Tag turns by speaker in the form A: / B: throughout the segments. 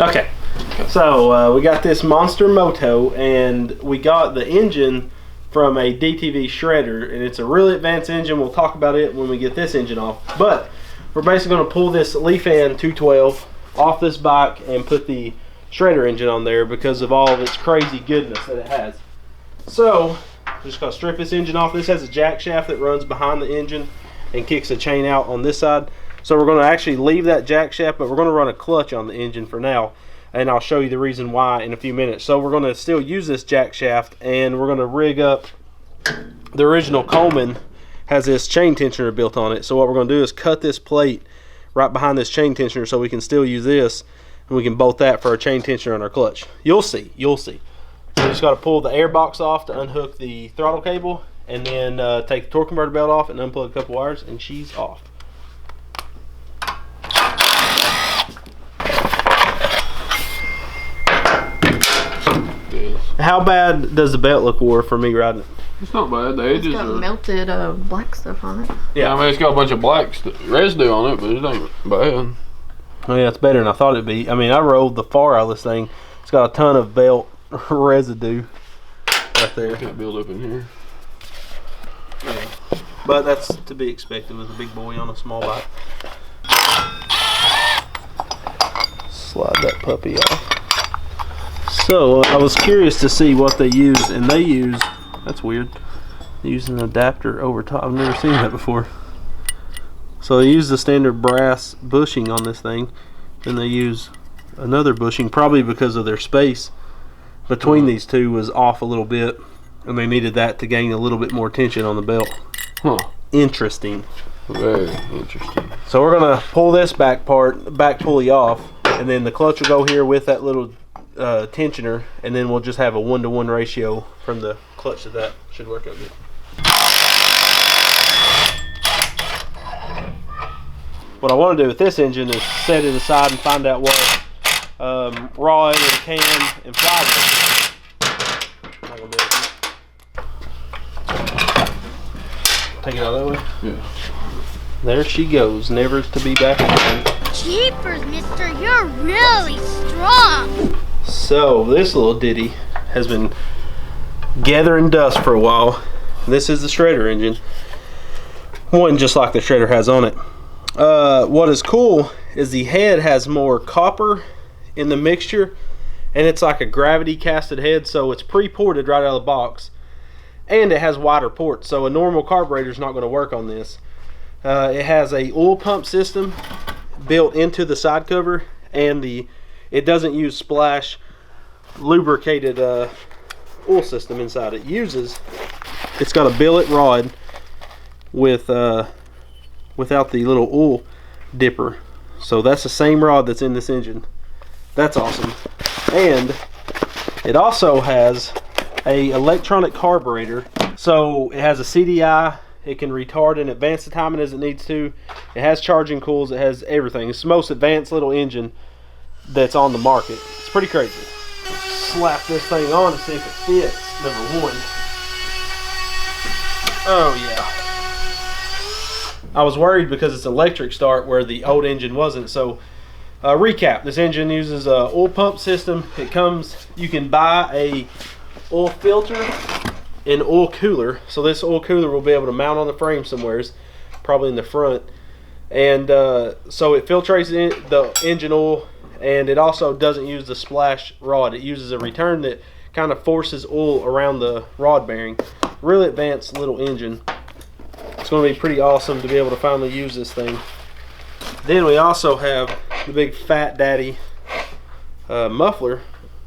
A: Okay, so we got this monster Moto, and we got the engine from a DTV shredder, and it's a really advanced engine. We'll talk about it when we get this engine off. But we're basically going to pull this Leafan 212 off this bike and put the shredder engine on there because of all of its crazy goodness that it has. So we're just going to strip this engine off. This has a jack shaft that runs behind the engine and kicks a chain out on this side. So we're going to actually leave that jack shaft, but we're going to run a clutch on the engine for now, and I'll show you the reason why in a few minutes. So we're going to still use this jack shaft, and we're going to rig up the original Coleman. Has this chain tensioner built on it. So what we're going to do is cut this plate right behind this chain tensioner so we can still use this, and we can bolt that for our chain tensioner on our clutch. You'll see. So you just got to pull the air box off to unhook the throttle cable, and then take the torque converter belt off and unplug a couple wires, and she's off. How bad does the belt look wore for me riding it?
B: It's not bad. The edges
C: got
B: are
C: melted black stuff on it.
B: Yeah, I mean it's got a bunch of black residue on it, but it ain't bad.
A: Oh yeah, it's better than I thought it'd be. I mean, I rolled the far out of this thing. It's got a ton of belt residue right there.
B: Can't build up in here.
A: Yeah. But that's to be expected with a big boy on a small bike. Slide that puppy off. So I was curious to see what they use, and they use, that's weird, they use an adapter over top. I've never seen that before. So they use the standard brass bushing on this thing, and they use another bushing, probably because of their space between these two was off a little bit, and they needed that to gain a little bit more tension on the belt.
B: Huh.
A: Interesting.
B: Very interesting.
A: So we're gonna pull this back pulley off, and then the clutch will go here with that little tensioner, and then we'll just have a 1-to-1 ratio from the clutch to that. Should work out good. What I want to do with this engine is set it aside and find out what rod and can and plywood. Not gonna be able to take it out that way.
B: Yeah.
A: There she goes, never to be back again.
D: Jeepers, mister, you're really strong.
A: So this little ditty has been gathering dust for a while. This is the shredder engine. One just like the shredder has on it. What is cool is the head has more copper in the mixture, and it's like a gravity casted head, so it's pre-ported right out of the box, and it has wider ports, so a normal carburetor is not going to work on this. It has a oil pump system built into the side cover, and it doesn't use splash lubricated oil system inside. It's got a billet rod with without the little oil dipper, so that's the same rod that's in this engine. That's awesome. And it also has a electronic carburetor, so it has a CDI. It can retard and advance the timing as it needs to. It has charging coils. It has everything. It's the most advanced little engine that's on the market. It's pretty crazy. Slap this thing on to see if it fits, number one. Oh yeah. I was worried because it's electric start where the old engine wasn't. So recap, this engine uses a oil pump system. You can buy a oil filter and oil cooler. So this oil cooler will be able to mount on the frame somewhere, probably in the front. And so it filtrates the engine oil, and it also doesn't use the splash rod. It uses a return that kind of forces oil around the rod bearing. Really advanced little engine. It's going to be pretty awesome to be able to finally use this thing. Then we also have the big fat daddy muffler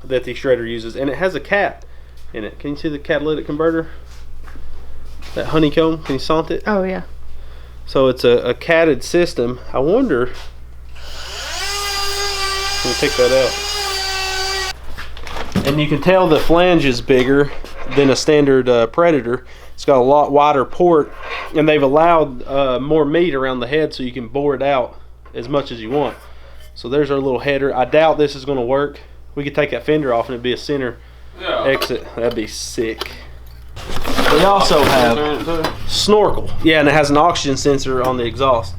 A: that the shredder uses, and it has a cat in it. Can you see the catalytic converter? That honeycomb, can you saunt it?
C: Oh yeah.
A: So it's a catted system. I wonder, let me take that out. And you can tell the flange is bigger than a standard Predator. It's got a lot wider port, and they've allowed more meat around the head so you can bore it out as much as you want. So there's our little header. I doubt this is going to work. We could take that fender off and it'd be a center exit. That'd be sick. We also have snorkel. Yeah, and it has an oxygen sensor on the exhaust.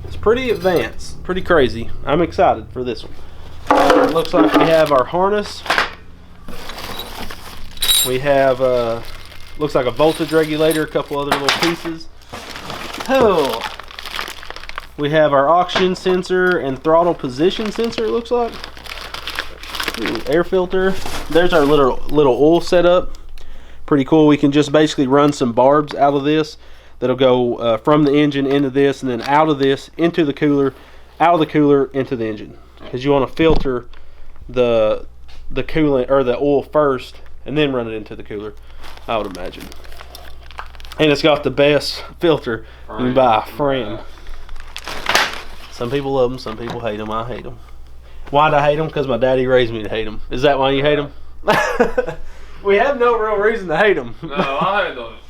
A: It's pretty advanced, pretty crazy. I'm excited for this one. It looks like we have our harness. We have looks like a voltage regulator, a couple other little pieces. Oh, we have our oxygen sensor and throttle position sensor. It looks like. Ooh, air filter. There's our little oil setup. Pretty cool. We can just basically run some barbs out of this that'll go from the engine into this, and then out of this into the cooler, out of the cooler into the engine, because you want to filter the coolant or the oil first and then run it into the cooler, I would imagine. And it's got the best filter you can buy, Fram. Some people love them, some people hate them. I hate them. Why do I hate them? Because my daddy raised me to hate them. Is that why you hate them? We have no real reason to hate them.
B: No, I had those.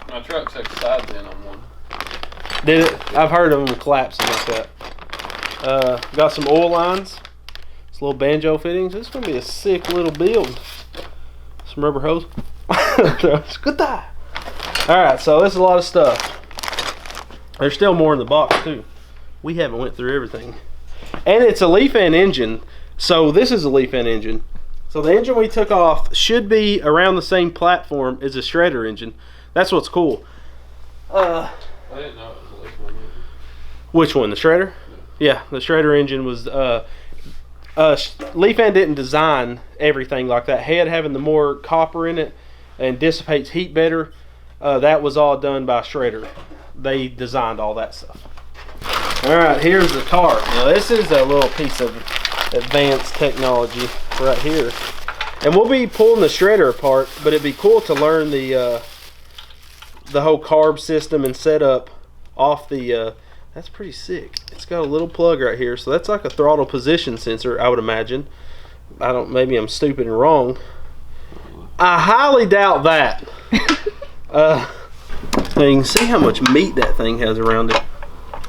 B: My truck's had side bin on one.
A: Did it? I've heard of them collapsing like that. Got some oil lines. Some little banjo fittings. This is going to be a sick little build. Some rubber hose. Good die. Alright, so this is a lot of stuff. There's still more in the box too. We haven't went through everything. And it's a leaf end engine. So this is a leaf end engine. So the engine we took off should be around the same platform as a shredder engine. That's what's cool.
B: I didn't know it was a leaf end engine.
A: Which one? The shredder? Yeah, the shredder engine was leaf end didn't design everything like that. Head having the more copper in it and dissipates heat better. That was all done by shredder. They designed all that stuff. Alright, here's the cart. Now this is a little piece of advanced technology right here. And we'll be pulling the shredder apart, but it'd be cool to learn the whole carb system and setup off the that's pretty sick. It's got a little plug right here, so that's like a throttle position sensor, I would imagine. Maybe I'm stupid and wrong. I highly doubt that. So you can see how much meat that thing has around it.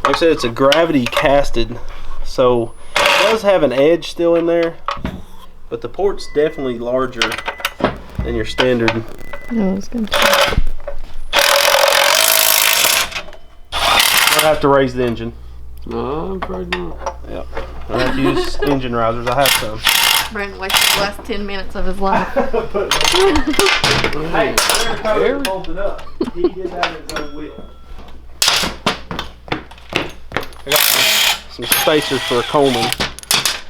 A: Like I said, it's a gravity casted, so it does have an edge still in there, but the port's definitely larger than your standard.
C: No, I was gonna
A: I'll have to raise the engine.
B: No, I'm afraid not.
A: Yep. I'll have to use engine risers. I have some.
C: Brandon wasted the last 10 minutes of his life.
A: Hey, they're totally bolted up. He did that at his own will. I got some spacers for a Coleman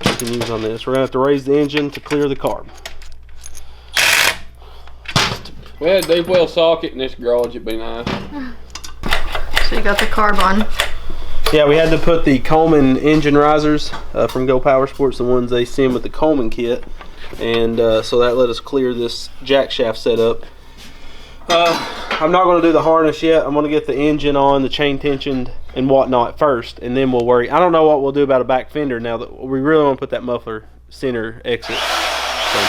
A: we can use on this. We're going to have to raise the engine to clear the carb.
B: We had a deep well socket in this garage, it'd be nice.
C: So you got the carb on.
A: Yeah, we had to put the Coleman engine risers from Go Power Sports, the ones they send with the Coleman kit. And so that let us clear this jack shaft setup. I'm not going to do the harness yet. I'm going to get the engine on, the chain tensioned and whatnot first, and then we'll worry. I don't know what we'll do about a back fender now that we really want to put that muffler center exit. So.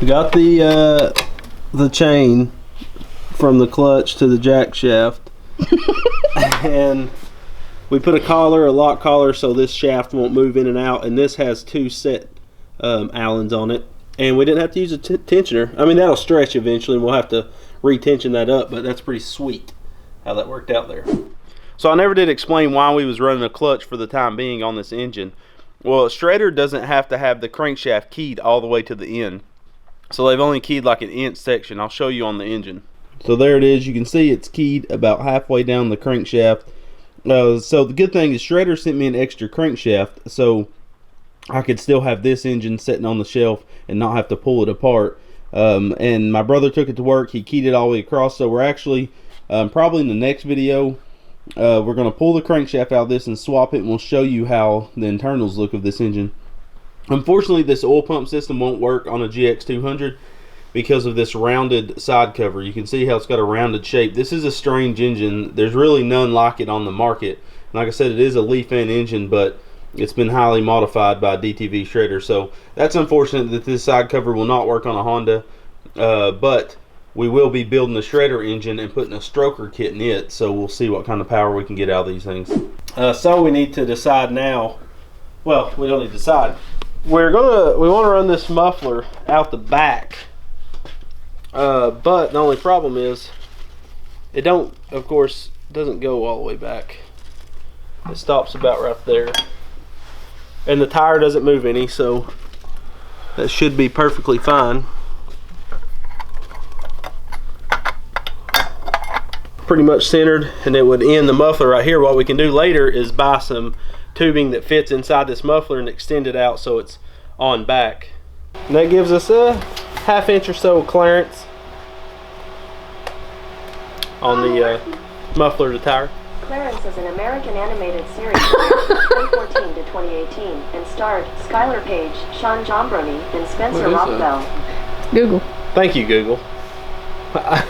A: We got the chain from the clutch to the jack shaft, and we put a lock collar, so this shaft won't move in and out, and this has two set Allens on it, and we didn't have to use a tensioner. I mean, that'll stretch eventually and we'll have to re-tension that up, but that's pretty sweet how that worked out there. So I never did explain why we was running a clutch for the time being on this engine. Well, a shredder doesn't have to have the crankshaft keyed all the way to the end, so they've only keyed like an inch section. I'll show you on the engine. So there it is. You can see it's keyed about halfway down the crankshaft. So the good thing is shredder sent me an extra crankshaft, so I could still have this engine sitting on the shelf and not have to pull it apart. And my brother took it to work. He keyed it all the way across. So we're actually probably in the next video we're going to pull the crankshaft out of this and swap it, and we'll show you how the internals look of this engine. Unfortunately, this oil pump system won't work on a GX200 because of this rounded side cover. You can see how it's got a rounded shape. This is a strange engine. There's really none like it on the market. Like I said, it is a leaf end engine, but it's been highly modified by DTV shredder. So that's unfortunate that this side cover will not work on a Honda, but we will be building a shredder engine and putting a stroker kit in it, so we'll see what kind of power we can get out of these things. So we need to decide now. Well, we don't need to decide. We want to run this muffler out the back, but the only problem is it don't, of course, doesn't go all the way back. It stops about right there. And the tire doesn't move any, so that should be perfectly fine. Pretty much centered, and it would end the muffler right here. What we can do later is buy some tubing that fits inside this muffler and extend it out so it's on back. And that gives us a 1/2 inch or so clearance on the muffler to tire.
E: Clarence is an American animated series from 2014 to 2018 and starred Skylar Page, Sean Jombroni, and Spencer Rothbell.
C: Google.
A: Thank you, Google.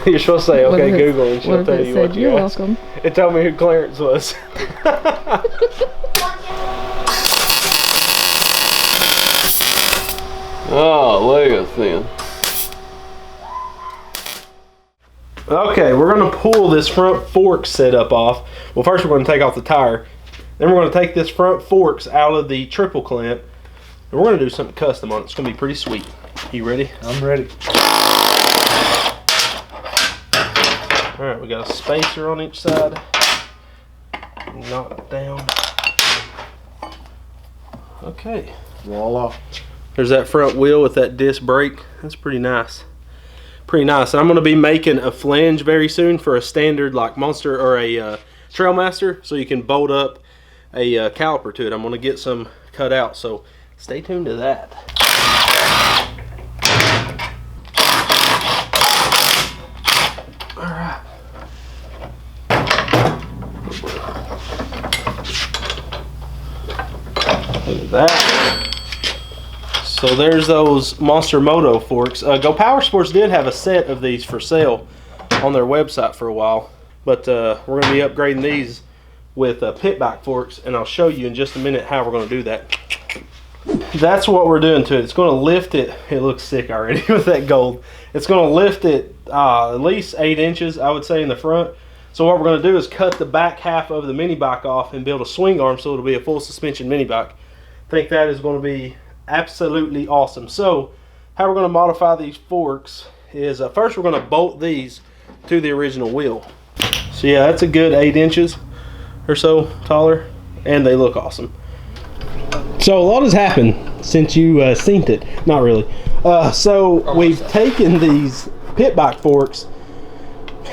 A: You're supposed to say, okay, Google, and she'll tell you what you asked.
C: Welcome.
A: It told me who Clarence was.
B: Oh, look at this.
A: Okay, we're going to pull this front fork setup off. Well, first we're going to take off the tire. Then we're going to take this front forks out of the triple clamp. And we're going to do something custom on it. It's going to be pretty sweet. You ready?
F: I'm ready.
A: Alright, we got a spacer on each side. Knock it down. Okay.
F: Voila.
A: There's that front wheel with that disc brake. That's pretty nice. Pretty nice. And I'm going to be making a flange very soon for a standard like Monster or a Trailmaster, so you can bolt up a caliper to it. I'm going to get some cut out, so stay tuned to that. Alright. Look at that. So there's those Monster Moto forks. Go Power Sports did have a set of these for sale on their website for a while, but we're going to be upgrading these with pit back forks, and I'll show you in just a minute how we're going to do that. That's what we're doing to it. It's going to lift it. It looks sick already with that gold. It's going to lift it at least 8 inches, I would say, in the front. So what we're going to do is cut the back half of the mini bike off and build a swing arm so it'll be a full suspension mini bike. I think that is going to be absolutely awesome. So how we're going to modify these forks is first we're going to bolt these to the original wheel. So yeah, that's a good 8 inches or so taller, and they look awesome. So a lot has happened since you seen it. Not really. So we've taken these pit bike forks.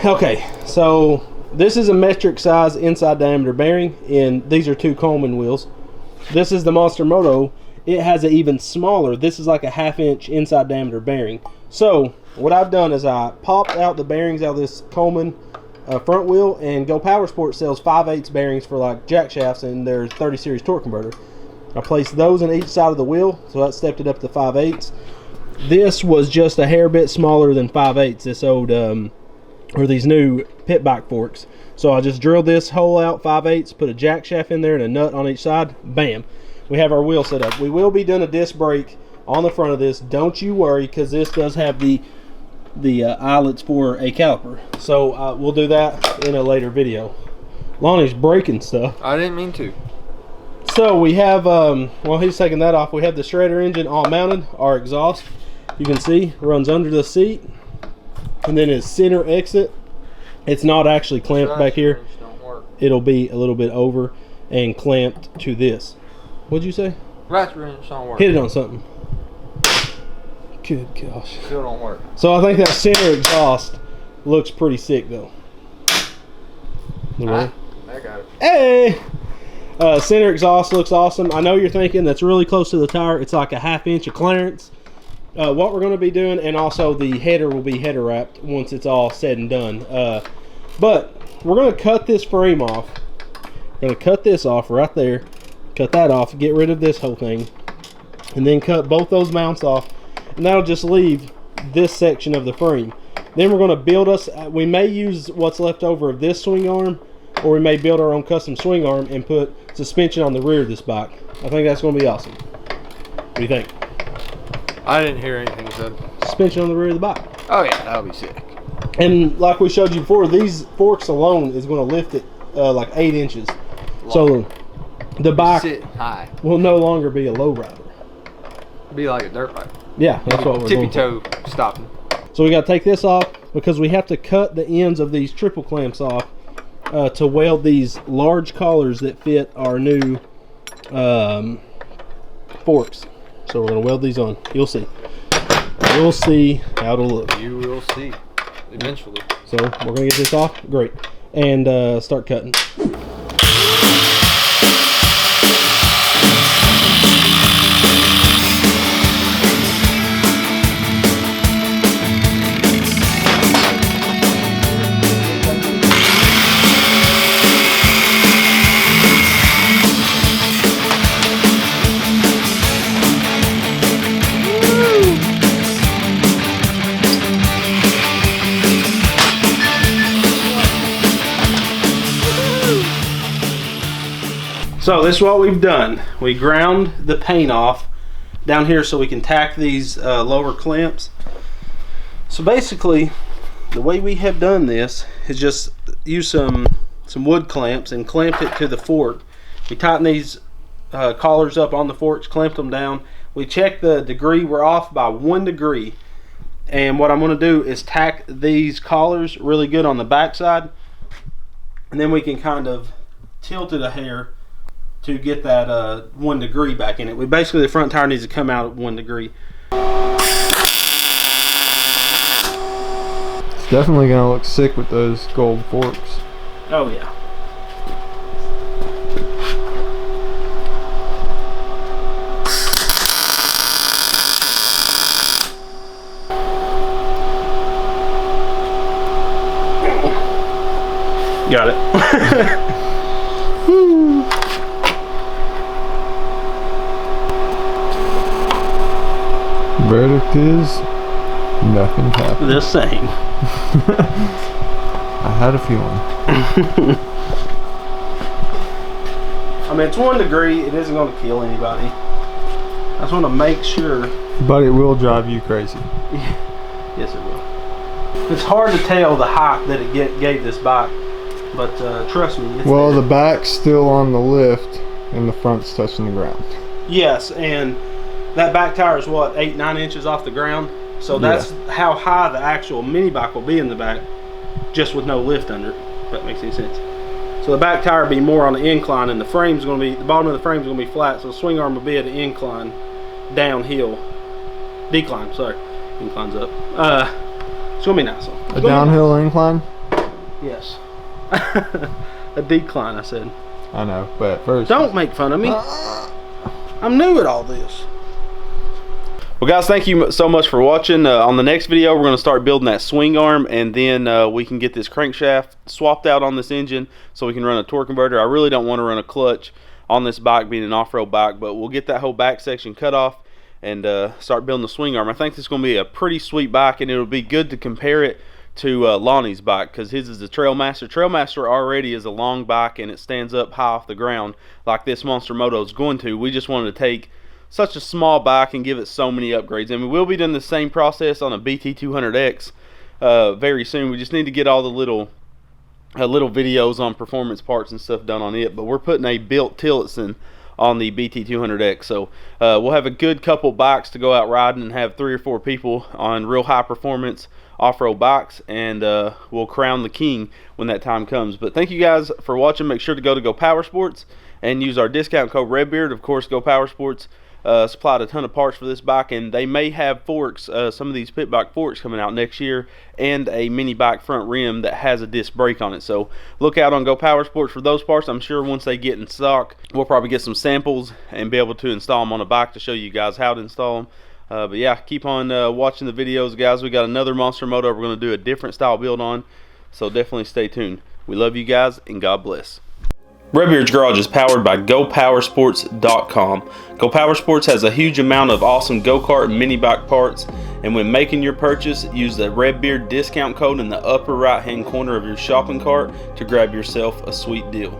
A: Okay, so this is a metric size inside diameter bearing, and these are 2 Coleman wheels. This is the Monster Moto. It has an even smaller, this is like a 1/2 inch inside diameter bearing. So what I've done is I popped out the bearings out of this Coleman front wheel, and Go Power Sports sells 5/8 bearings for like jack shafts and their 30 series torque converter. I placed those on each side of the wheel, so that stepped it up to 5/8. This was just a hair bit smaller than 5/8, this old, or these new pit bike forks. So I just drilled this hole out 5/8, put a jack shaft in there and a nut on each side, bam. We have our wheel set up. We will be doing a disc brake on the front of this. Don't you worry, because this does have the eyelets for a caliper. So we'll do that in a later video. Lonnie's breaking stuff.
B: I didn't mean to.
A: So we have, while he's taking that off, we have the shredder engine all mounted. Our exhaust, you can see, runs under the seat. And then its center exit, it's not actually clamped back here. It'll be a little bit over and clamped to this. What'd you say?
B: Ratchet wrench don't work.
A: Hit it on something. Good gosh.
B: Still don't work.
A: So I think that center exhaust looks pretty sick though.
B: I got it.
A: Hey! Center exhaust looks awesome. I know you're thinking that's really close to the tire. It's like a 1/2 inch of clearance. What we're going to be doing, and also the header will be header wrapped once it's all said and done. But we're going to cut this frame off. We're going to cut this off right there. Cut that off, get rid of this whole thing, and then cut both those mounts off, and that'll just leave this section of the frame. Then we're going to build us, we may use what's left over of this swing arm, or we may build our own custom swing arm and put suspension on the rear of this bike. I think that's going to be awesome. What do you think?
B: I didn't hear anything said.
A: Suspension on the rear of the bike.
B: Oh yeah, that'll be sick.
A: And like we showed you before, these forks alone is going to lift it like 8 inches. So the bike
B: high.
A: will no longer be a lowrider.
B: Be like a dirt bike.
A: Yeah, that's what we're
B: Tippy
A: doing.
B: toe stopping.
A: So we got to take this off because we have to cut the ends of these triple clamps off to weld these large collars that fit our new forks. So we're going to weld these on. You'll see. You'll see how it'll look.
B: You will see eventually.
A: So we're going to get this off. Great. And start cutting. So this is what we've done. We ground the paint off down here so we can tack these lower clamps. So basically, the way we have done this is just use some wood clamps and clamped it to the fork. We tighten these collars up on the forks, clamped them down. We check the degree. We're off by 1 degree. And what I'm going to do is tack these collars really good on the back side. And then we can kind of tilt it a hair to get that 1 degree back in it. Basically, the front tire needs to come out at 1 degree.
F: It's definitely gonna look sick with those gold forks.
A: Oh yeah. Got it.
F: Verdict is nothing happened.
A: The same.
F: I had a feeling.
A: I mean, it's 1 degree. It isn't going to kill anybody. I just want to make sure.
F: But it will drive you crazy.
A: Yes, it will. It's hard to tell the height that it gave this bike, but trust me. It's
F: Well,
A: there.
F: the back's still on the lift and the front's touching the ground.
A: Yes, and that back tire is what, 8-9 inches off the ground. So that's how high the actual mini bike will be in the back, just with no lift under it. If that makes any sense. So the back tire will be more on the incline, and the frame's going to be, the bottom of the frame's going to be flat. So the swing arm will be at an incline, downhill, decline. Sorry, incline's up. It's going to be nice.
F: A downhill incline?
A: Yes. A decline, I said.
F: I know, but at first.
A: Don't make fun of me. I'm new at all this. Well, guys, thank you so much for watching. On the next video, we're going to start building that swing arm, and then we can get this crankshaft swapped out on this engine so we can run a torque converter. I really don't want to run a clutch on this bike, being an off-road bike, but we'll get that whole back section cut off and start building the swing arm. I think this is going to be a pretty sweet bike, and it'll be good to compare it to Lonnie's bike, because his is the Trailmaster. Trailmaster already is a long bike, and it stands up high off the ground like this Monster Moto is going to. We just wanted to take such a small bike and give it so many upgrades, and we will be doing the same process on a BT200X very soon. We just need to get all the little videos on performance parts and stuff done on it, but we're putting a built Tillotson on the BT200X, so we'll have a good couple bikes to go out riding and have 3 or 4 people on real high performance off-road bikes, and we'll crown the king when that time comes. But thank you guys for watching. Make sure to go to Go Power Sports and use our discount code RedBeard. Of course, Go Power Sports supplied a ton of parts for this bike, and they may have forks, some of these pit bike forks coming out next year, and a mini bike front rim that has a disc brake on it. So look out on Go Power Sports for those parts. I'm sure once they get in stock, we'll probably get some samples and be able to install them on a bike to show you guys how to install them. But yeah, keep on watching the videos, guys. We got another Monster Moto we're going to do a different style build on, so definitely stay tuned. We love you guys, and God bless. Redbeard's Garage is powered by GoPowersports.com. Go Power Sports has a huge amount of awesome go-kart and mini bike parts, and when making your purchase, use the Redbeard discount code in the upper right-hand corner of your shopping cart to grab yourself a sweet deal.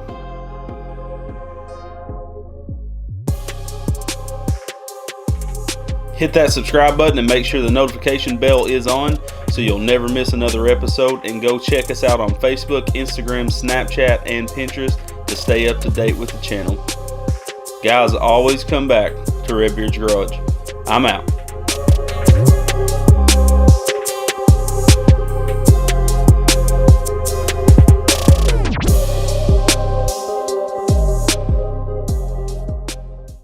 A: Hit that subscribe button and make sure the notification bell is on so you'll never miss another episode, and go check us out on Facebook, Instagram, Snapchat, and Pinterest to stay up to date with the channel. Guys, always come back to Redbeard's Garage. I'm out.